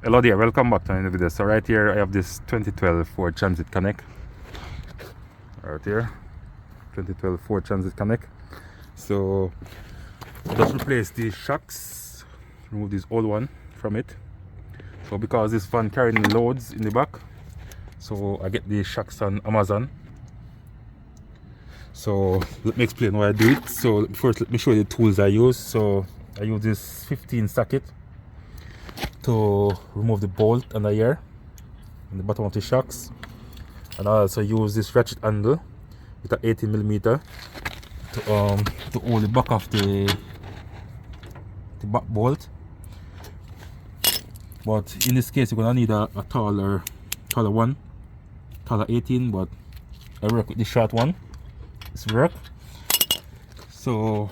Hello there, welcome back to another video. So right here I have this 2012 Ford Transit Connect. Right here, 2012 Ford Transit Connect. So I just replace these shocks, remove this old one from it. So because this van carrying loads in the back, so I get these shocks on Amazon. So let me explain why I do it. So first let me show you the tools I use. So I use this 15 socket to remove the bolt under here in the bottom of the shocks, and I also use this ratchet handle with an 18mm to hold the back of the back bolt. But in this case you're gonna need a taller one, taller 18, but I work with the short one. It's work. So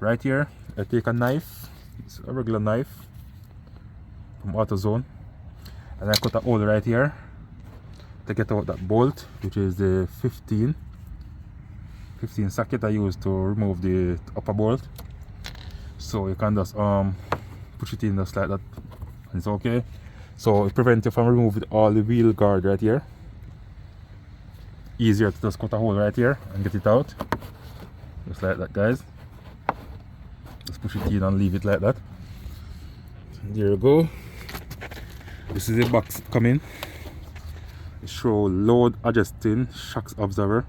right here I take a knife, it's a regular knife from AutoZone, and I cut a hole right here to get out that bolt, which is the 15 socket I use to remove the upper bolt. So you can just push it in just like that and it's okay. So it prevents you from removing all the wheel guard right here. Easier to just cut a hole right here and get it out, just like that, guys. Just push it in and leave it like that. There you go. This is the box coming. It shows load adjusting shocks observer.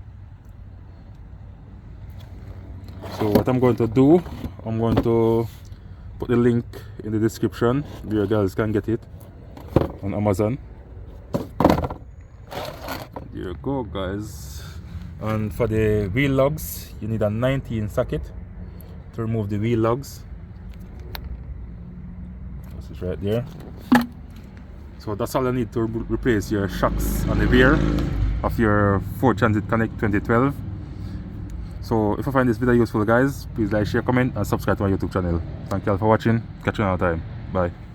So what I'm going to do, I'm going to put the link in the description where you guys can get it on Amazon. There you go, guys. And for the wheel lugs, you need a 19 socket to remove the wheel lugs. This is right there. So that's all I need to replace your shocks on the rear of your Ford Transit Connect 2012. So if you find this video useful, guys, please like, share, comment and subscribe to my YouTube channel. Thank you all for watching. Catch you another time. Bye.